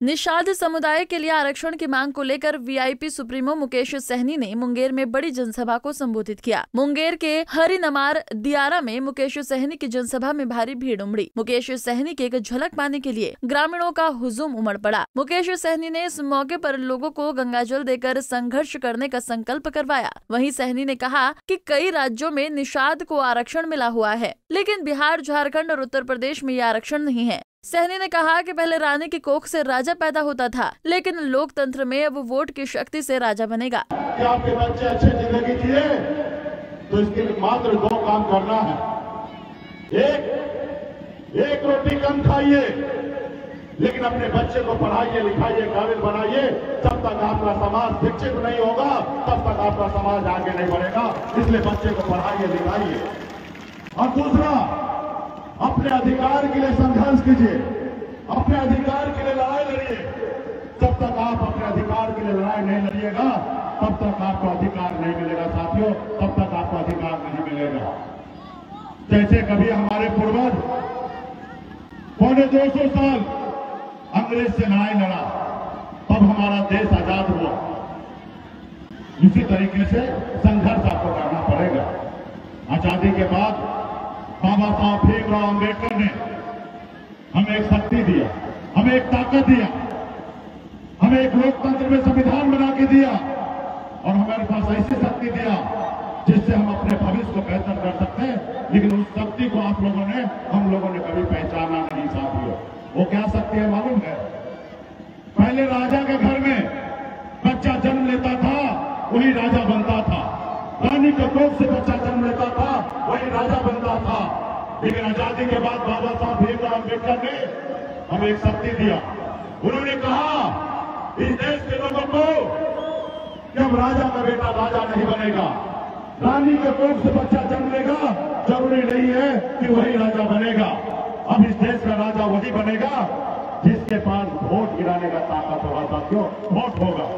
निषाद समुदाय के लिए आरक्षण की मांग को लेकर वीआईपी सुप्रीमो मुकेश सहनी ने मुंगेर में बड़ी जनसभा को संबोधित किया। मुंगेर के हरिनमार दियारा में मुकेश सहनी की जनसभा में भारी भीड़ उमड़ी। मुकेश सहनी की एक झलक पाने के लिए ग्रामीणों का हुजूम उमड़ पड़ा। मुकेश सहनी ने इस मौके पर लोगों को गंगाजल देकर संघर्ष करने का संकल्प करवाया। वहीं सहनी ने कहा कि कई राज्यों में निषाद को आरक्षण मिला हुआ है, लेकिन बिहार, झारखंड और उत्तर प्रदेश में ये आरक्षण नहीं है। सहनी ने कहा कि पहले रानी की कोख से राजा पैदा होता था, लेकिन लोकतंत्र में अब वोट की शक्ति से राजा बनेगा। कि आपके बच्चे अच्छी जिंदगी जिए तो इसके लिए मात्र 2 काम करना है। एक रोटी कम खाइए, लेकिन अपने बच्चे को पढ़ाइए, लिखाइए, काबिल बनाइए। जब तक आपका समाज शिक्षित नहीं होगा, तब तक आपका समाज आगे नहीं बढ़ेगा। इसलिए बच्चे को पढ़ाइए, लिखाइए। और दूसरा, अपने अधिकार के लिए संघर्ष कीजिए, अपने अधिकार के लिए लड़ाई लड़िए। जब तक आप अपने अधिकार के लिए लड़ाई नहीं लड़िएगा, तब तक आपको अधिकार नहीं मिलेगा साथियों, तब तक आपको अधिकार नहीं मिलेगा। जैसे कभी हमारे पूर्वज 250 साल अंग्रेज से लड़ाई लड़ा, तब हमारा देश आजाद हुआ। इसी तरीके से संघर्ष आपको करना पड़ेगा। आजादी के बाद बाबा साहब भीमराव अम्बेडकर ने हमें एक शक्ति दिया, हमें एक ताकत दिया, हमें एक लोकतंत्र में संविधान बना के दिया और हमारे पास ऐसी शक्ति दिया जिससे हम अपने भविष्य को बेहतर कर सकते हैं। लेकिन उस शक्ति को आप लोगों ने, हम लोगों ने कभी पहचाना नहीं साथियों। वो क्या शक्ति है मालूम है? पहले राजा के घर में बच्चा जन्म लेता था, वही राजा बनता था। रानी के कोख से बच्चा जन्म लेता था, वही राजा बनता था। लेकिन आजादी के बाद बाबा साहब भीमराव अम्बेडकर ने हमें एक शक्ति दिया। उन्होंने कहा इस देश के लोगों को कि अब राजा का बेटा राजा नहीं बनेगा, रानी के कोख से बच्चा जन्म लेगा, जरूरी नहीं है कि वही राजा बनेगा। अब इस देश का राजा वही बनेगा जिसके पास वोट गिराने का ताकत होगा साथियों, वोट होगा।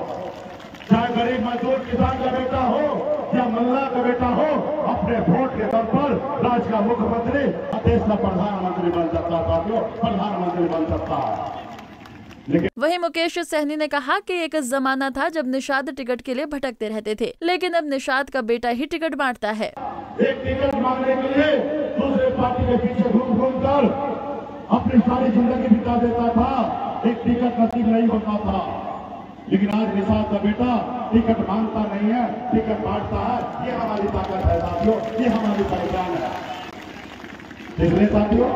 चाहे गरीब मजदूर किसान का बेटा हो या मल्ला का बेटा हो, अपने वोट के तौर पर राज्य का मुख्यमंत्री, देश का प्रधानमंत्री बन सकता है साथियों, प्रधानमंत्री बन सकता है। वहीं मुकेश सहनी ने कहा कि एक जमाना था जब निषाद टिकट के लिए भटकते रहते थे, लेकिन अब निषाद का बेटा ही टिकट बांटता है। एक टिकट मांगने के लिए दूसरे पार्टी के पीछे घूम कर अपनी सारी जिंदगी बिता देता था, एक टिकट नसीब नहीं होता था। लेकिन आज निषाद का बेटा टिकट मांगता नहीं है, टिकट बांटता है। ये हमारी ताकत है साथियों, ये हमारी पहचान है। देखिए साथियों,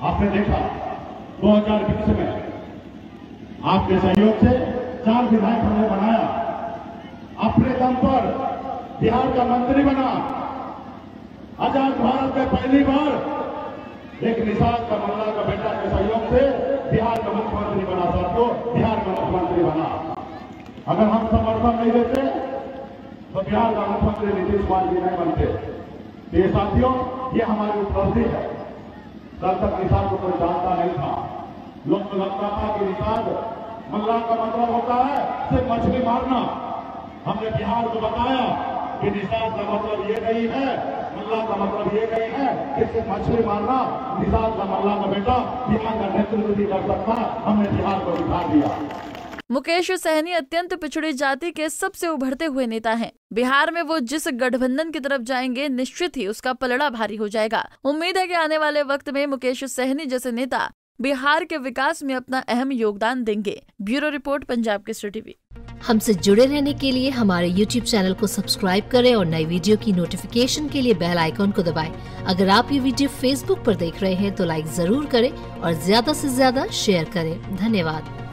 आपने देखा 2020 में आपके सहयोग से 4 विधायक हमने बनाया, अपने दम पर बिहार का मंत्री बना। आजाद भारत में पहली बार एक निषाद का मल्ला का बेटा के सहयोग से बिहार का मुख्यमंत्री बना साथियों, बिहार का मुख्यमंत्री बना। अगर हम समर्थन नहीं देते तो बिहार का मुख्यमंत्री नीतीश कुमार जी नहीं बनते। ये साथियों, ये हमारी उपलब्धि है। तब तक निषाद को कोई जानता नहीं था। लोग को लगता था कि निषाद मल्ला का मतलब होता है सिर्फ मछली मारना। हमने बिहार को बताया कि निषाद का मतलब ये नहीं है, मल्ला का मतलब ये नहीं है कि सिर्फ मछली मारना। निषाद का मल्ला का बेटा बिहार का नेतृत्व भी कर सकता है, हमने बिहार को दिखा दिया। मुकेश सहनी अत्यंत पिछड़ी जाति के सबसे उभरते हुए नेता हैं। बिहार में वो जिस गठबंधन की तरफ जाएंगे, निश्चित ही उसका पलड़ा भारी हो जाएगा। उम्मीद है कि आने वाले वक्त में मुकेश सहनी जैसे नेता बिहार के विकास में अपना अहम योगदान देंगे। Bureau report, Punjab Kesari TV. हमसे जुड़े रहने के लिए हमारे YouTube चैनल को सब्सक्राइब करें और नई वीडियो की नोटिफिकेशन के लिए बेल आइकॉन को दबाएं। अगर आप ये वीडियो Facebook पर देख रहे हैं तो लाइक जरूर करें और ज्यादा से ज्यादा शेयर करें। धन्यवाद।